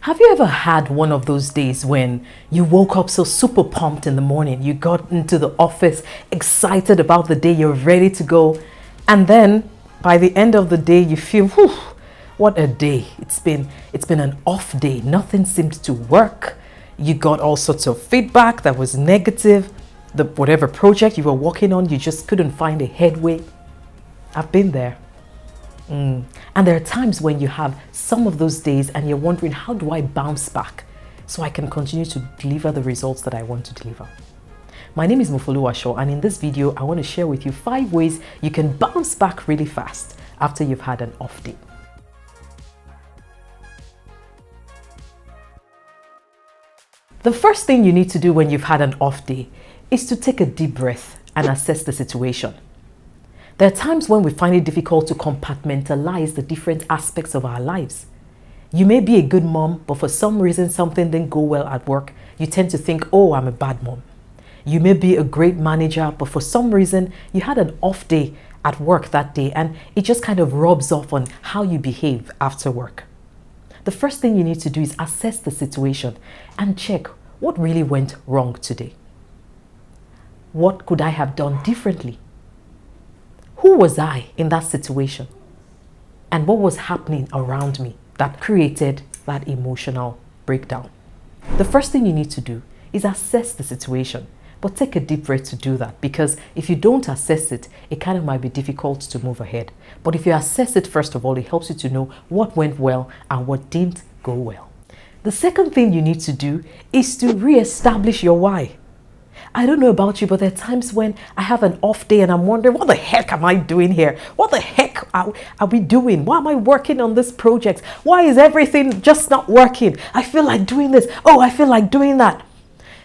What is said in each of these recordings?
Have you ever had one of those days when you woke up so super pumped in the morning, you got into the office excited about the day, you're ready to go, and then by the end of the day you feel, whew, what a day. It's been an off day. Nothing seemed to work. You got all sorts of feedback that was negative. Whatever project you were working on, you just couldn't find a headway. I've been there. And there are times when you have some of those days and you're wondering, how do I bounce back so I can continue to deliver the results that I want to deliver? My name is Mofoluwaso, and in this video, I want to share with you 5 ways you can bounce back really fast after you've had an off day. The first thing you need to do when you've had an off day is to take a deep breath and assess the situation. There are times when we find it difficult to compartmentalize the different aspects of our lives. You may be a good mom, but for some reason something didn't go well at work. You tend to think, oh, I'm a bad mom. You may be a great manager, but for some reason you had an off day at work that day, and it just kind of rubs off on how you behave after work. The first thing you need to do is assess the situation and check what really went wrong today. What could I have done differently? Who was I in that situation? And what was happening around me that created that emotional breakdown? The first thing you need to do is assess the situation, but take a deep breath to do that, because if you don't assess it, it kind of might be difficult to move ahead. But if you assess it, first of all, it helps you to know what went well and what didn't go well. The second thing you need to do is to reestablish your why. I don't know about you, but there are times when I have an off day and I'm wondering, what the heck am I doing here? What the heck are we doing? Why am I working on this project? Why is everything just not working? I feel like doing this. Oh, I feel like doing that.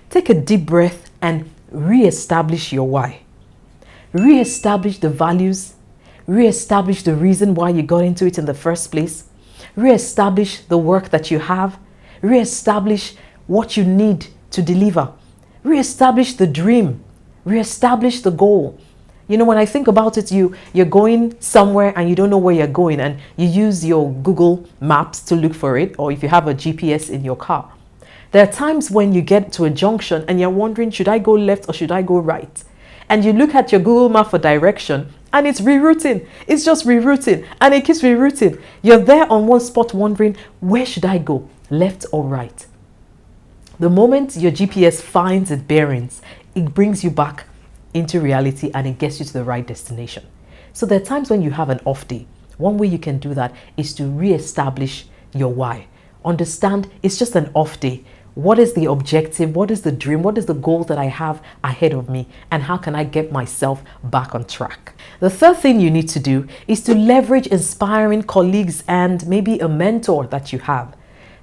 Take a deep breath and reestablish your why. Reestablish the values. Reestablish the reason why you got into it in the first place. Reestablish the work that you have. Reestablish what you need to deliver. Reestablish the dream. Reestablish the goal. You know, when I think about it, you're going somewhere and you don't know where you're going, and you use your Google Maps to look for it, or if you have a GPS in your car. There are times when you get to a junction and you're wondering, should I go left or should I go right? And you look at your Google map for direction and it's rerouting. It's just rerouting and it keeps rerouting. You're there on one spot wondering, where should I go, left or right? The moment your GPS finds its bearings, it brings you back into reality and it gets you to the right destination. So there are times when you have an off day. One way you can do that is to reestablish your why. Understand it's just an off day. What is the objective? What is the dream? What is the goal that I have ahead of me? And how can I get myself back on track? The third thing you need to do is to leverage inspiring colleagues and maybe a mentor that you have.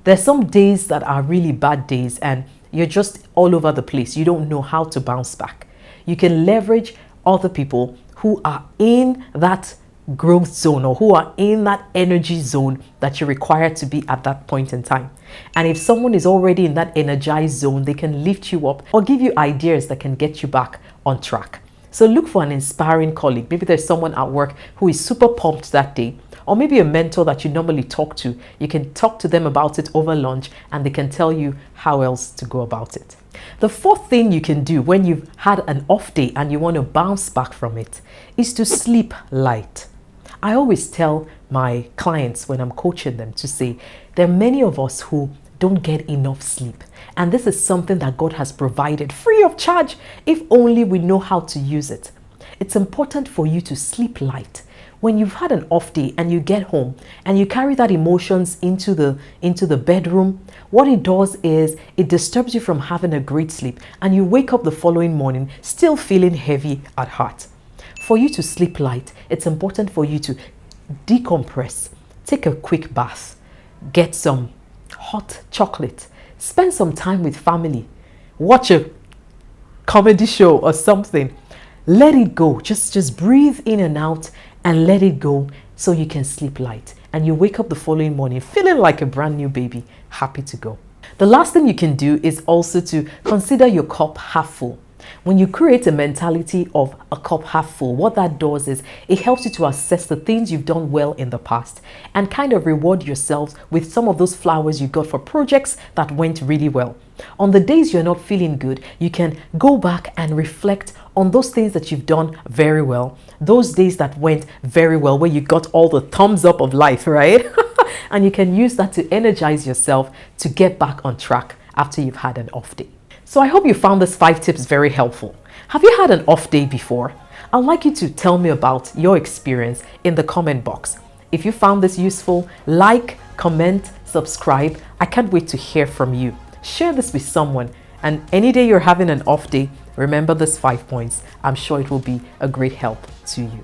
There's some days that are really bad days and you're just all over the place. You don't know how to bounce back. You can leverage other people who are in that growth zone or who are in that energy zone that you're required to be at that point in time. And if someone is already in that energized zone, they can lift you up or give you ideas that can get you back on track. So look for an inspiring colleague. Maybe there's someone at work who is super pumped that day, or maybe a mentor that you normally talk to. You can talk to them about it over lunch and they can tell you how else to go about it. The fourth thing you can do when you've had an off day and you want to bounce back from it is to sleep light. I always tell my clients when I'm coaching them to say, there are many of us who don't get enough sleep. And this is something that God has provided free of charge if only we know how to use it. It's important for you to sleep light. When you've had an off day and you get home and you carry that emotions into the bedroom, what it does is it disturbs you from having a great sleep, and you wake up the following morning still feeling heavy at heart. For you to sleep light, it's important for you to decompress, take a quick bath, get some hot chocolate, spend some time with family, watch a comedy show or something. Let it go. Just breathe in and out and let it go so you can sleep light. And you wake up the following morning feeling like a brand new baby, happy to go. The last thing you can do is also to consider your cup half full. When you create a mentality of a cup half full, what that does is it helps you to assess the things you've done well in the past and kind of reward yourselves with some of those flowers you got for projects that went really well. On the days you're not feeling good, you can go back and reflect on those things that you've done very well, those days that went very well, where you got all the thumbs up of life, right? And you can use that to energize yourself to get back on track after you've had an off day. So I hope you found these 5 tips very helpful. Have you had an off day before? I'd like you to tell me about your experience in the comment box. If you found this useful, like, comment, subscribe. I can't wait to hear from you. Share this with someone. And any day you're having an off day, remember these 5 points. I'm sure it will be a great help to you.